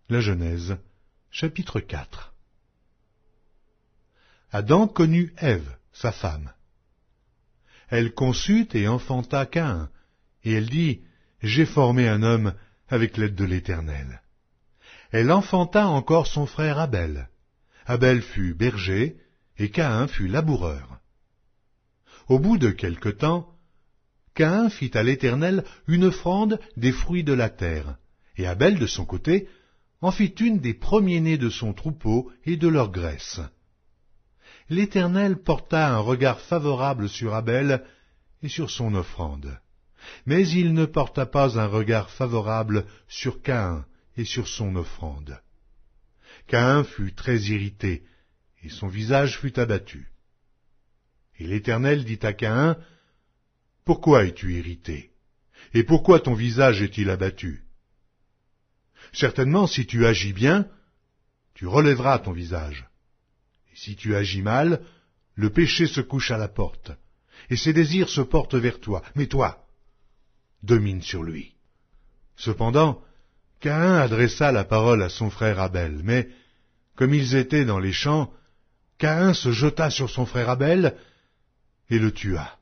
La Genèse, chapitre 4. Adam connut Ève, sa femme. Elle conçut et enfanta Caïn, et elle dit, « J'ai formé un homme avec l'aide de l'Éternel. » Elle enfanta encore son frère Abel. Abel fut berger, et Caïn fut laboureur. Au bout de quelque temps, Caïn fit à l'Éternel une offrande des fruits de la terre, et Abel, de son côté, en fit une des premiers-nés de son troupeau et de leur graisse. L'Éternel porta un regard favorable sur Abel et sur son offrande, mais il ne porta pas un regard favorable sur Caïn et sur son offrande. Caïn fut très irrité, et son visage fut abattu. Et l'Éternel dit à Caïn, « Pourquoi es-tu irrité? Et pourquoi ton visage est-il abattu? Certainement, si tu agis bien, tu relèveras ton visage. Et si tu agis mal, le péché se couche à la porte, et ses désirs se portent vers toi. Mais toi, domine sur lui. » Cependant, Caïn adressa la parole à son frère Abel, mais, comme ils étaient dans les champs, Caïn se jeta sur son frère Abel et le tua.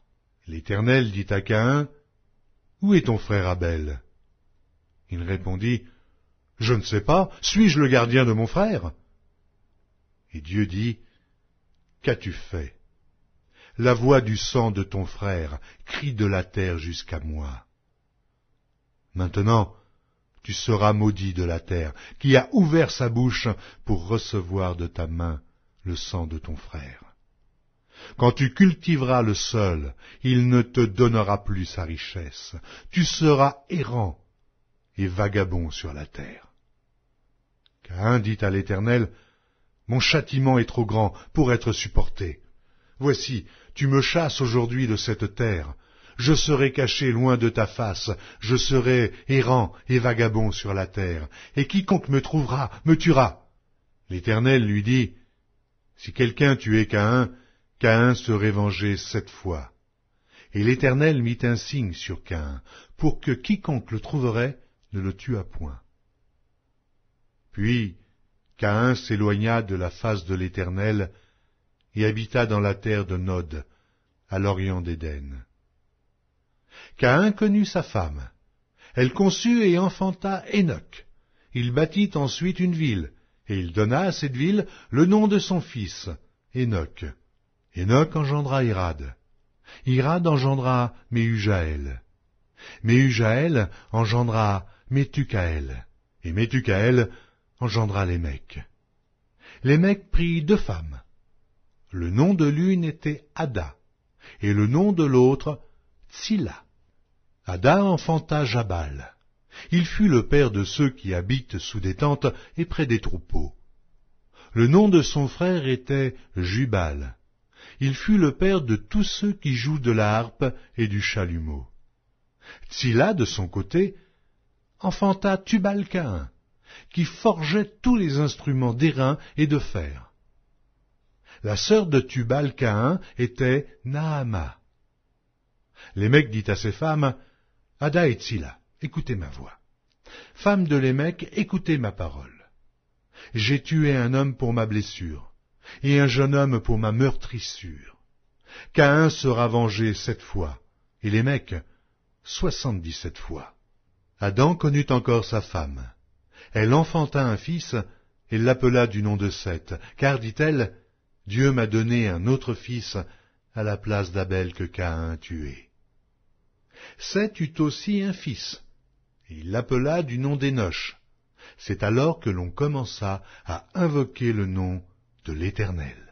L'Éternel dit à Caïn, « Où est ton frère Abel? » Il répondit, « Je ne sais pas, suis-je le gardien de mon frère? » Et Dieu dit, « Qu'as-tu fait? La voix du sang de ton frère crie de la terre jusqu'à moi. Maintenant, tu seras maudit de la terre, qui a ouvert sa bouche pour recevoir de ta main le sang de ton frère. Quand tu cultiveras le sol, il ne te donnera plus sa richesse. Tu seras errant et vagabond sur la terre. » Caïn dit à l'Éternel, « Mon châtiment est trop grand pour être supporté. Voici, tu me chasses aujourd'hui de cette terre. Je serai caché loin de ta face, je serai errant et vagabond sur la terre, et quiconque me trouvera me tuera. » L'Éternel lui dit, « Si quelqu'un tuait Caïn, Caïn serait vengé 7 fois. » Et l'Éternel mit un signe sur Caïn, pour que quiconque le trouverait ne le tuât point. Puis Caïn s'éloigna de la face de l'Éternel et habita dans la terre de Nod, à l'orient d'Éden. Caïn connut sa femme. Elle conçut et enfanta Hénoc. Il bâtit ensuite une ville, et il donna à cette ville le nom de son fils, Hénoc. Hénoc engendra Irad. Irad engendra Méhujaël. Méhujaël engendra Métucaël. Et Métucaël engendra Lémec. Lémec prit 2 femmes. Le nom de l'une était Ada, et le nom de l'autre Tsilla. Ada enfanta Jabal. Il fut le père de ceux qui habitent sous des tentes et près des troupeaux. Le nom de son frère était Jubal. Il fut le père de tous ceux qui jouent de la harpe et du chalumeau. Tsilla, de son côté, enfanta Tubal-Caïn, qui forgeait tous les instruments d'airain et de fer. La sœur de Tubal-Caïn était Naama. Lémec dit à ses femmes, « Ada et Tsilla, écoutez ma voix. Femmes de Lémec, écoutez ma parole. J'ai tué un homme pour ma blessure, et un jeune homme pour ma meurtrissure. Caïn sera vengé 7 fois, et Lémec 77 fois. » Adam connut encore sa femme. Elle enfanta un fils, et l'appela du nom de Seth, car, dit-elle, « Dieu m'a donné un autre fils à la place d'Abel que Caïn a tué. » Seth eut aussi un fils, et il l'appela du nom d'Énoch. C'est alors que l'on commença à invoquer le nom de l'Éternel.